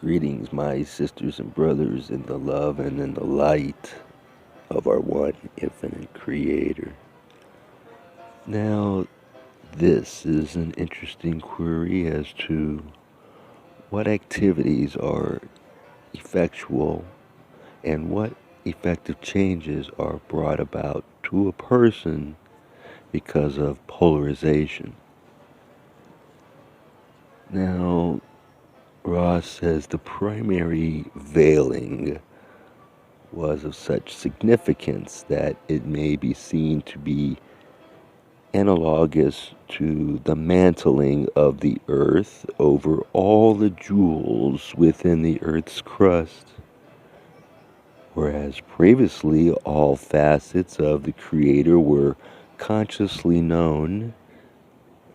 Greetings, my sisters and brothers, in the love and in the light of our one infinite Creator. Now, this is an interesting query as to what activities are effectual and what effective changes are brought about to a person because of polarization. Now, Ross says the primary veiling was of such significance that it may be seen to be analogous to the mantling of the earth over all the jewels within the earth's crust, whereas previously all facets of the Creator were consciously known.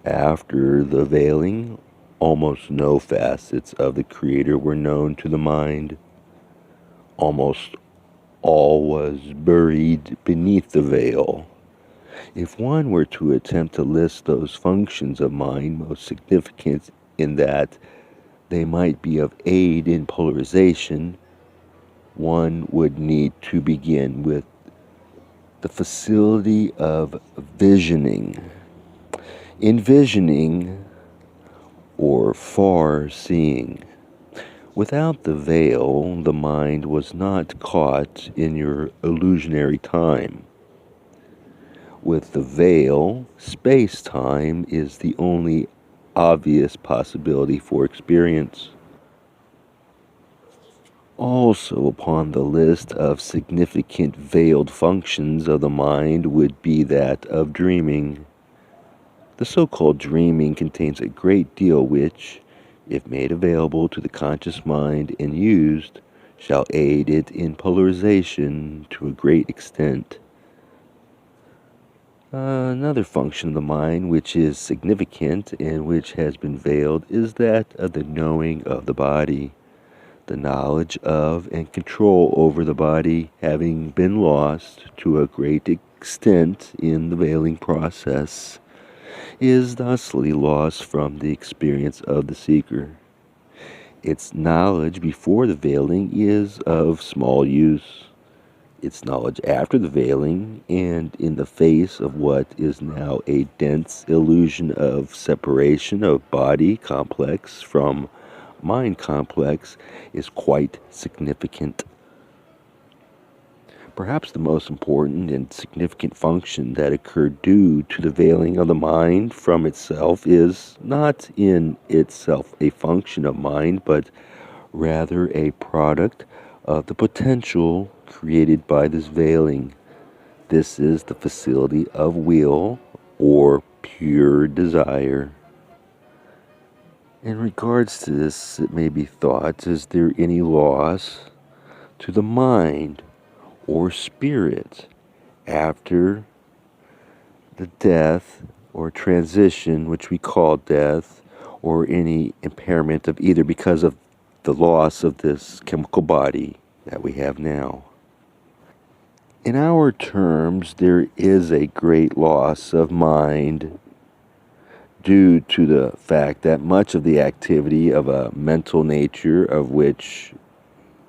After the veiling, almost no facets of the Creator were known to the mind. Almost all was buried beneath the veil. If one were to attempt to list those functions of mind most significant in that they might be of aid in polarization, one would need to begin with the facility of visioning. Envisioning or far seeing. Without the veil, the mind was not caught in your illusionary time. With the veil, space-time is the only obvious possibility for experience. Also upon the list of significant veiled functions of the mind would be that of dreaming. The so-called dreaming contains a great deal which, if made available to the conscious mind and used, shall aid it in polarization to a great extent. Another function of the mind which is significant and which has been veiled is that of the knowing of the body. The knowledge of and control over the body having been lost to a great extent in the veiling process is thusly lost from the experience of the seeker. Its knowledge before the veiling is of small use. Its knowledge after the veiling, and in the face of what is now a dense illusion of separation of body complex from mind complex, is quite significant. Perhaps the most important and significant function that occurred due to the veiling of the mind from itself is not in itself a function of mind, but rather a product of the potential created by this veiling. This is the facility of will or pure desire. In regards to this, it may be thought, is there any loss to the mind or spirit after the death or transition, which we call death, or any impairment of either because of the loss of this chemical body that we have now? In our terms, there is a great loss of mind due to the fact that much of the activity of a mental nature of which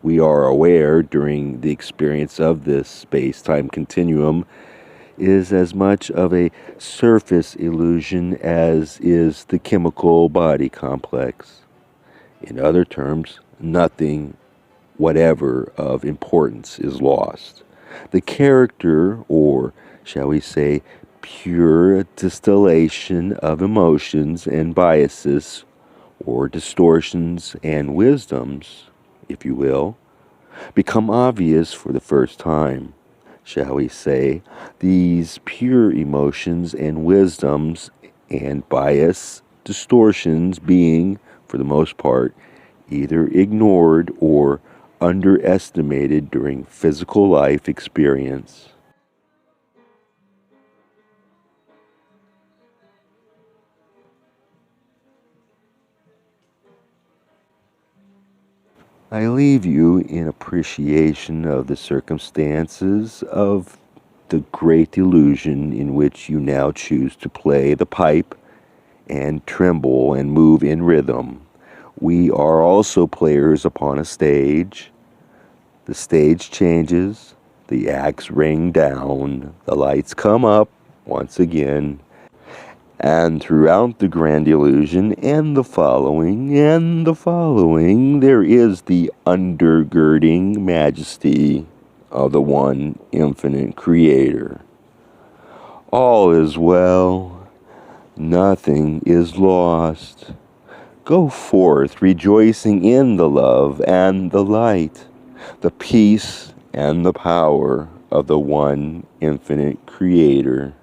we are aware during the experience of this space-time continuum is as much of a surface illusion as is the chemical body complex. In other terms, nothing whatever of importance is lost. The character, or shall we say, pure distillation of emotions and biases, or distortions and wisdoms, if you will, become obvious for the first time. Shall we say, these pure emotions and wisdoms and bias distortions being, for the most part, either ignored or underestimated during physical life experience. I leave you in appreciation of the circumstances of the great illusion in which you now choose to play the pipe and tremble and move in rhythm We are also players upon a stage. The stage changes, the acts ring down, the lights come up once again, and throughout the grand illusion and the following, there is the undergirding majesty of the one infinite creator. All is well, nothing is lost. Go forth rejoicing in the love and the light, the peace and the power of the one infinite creator.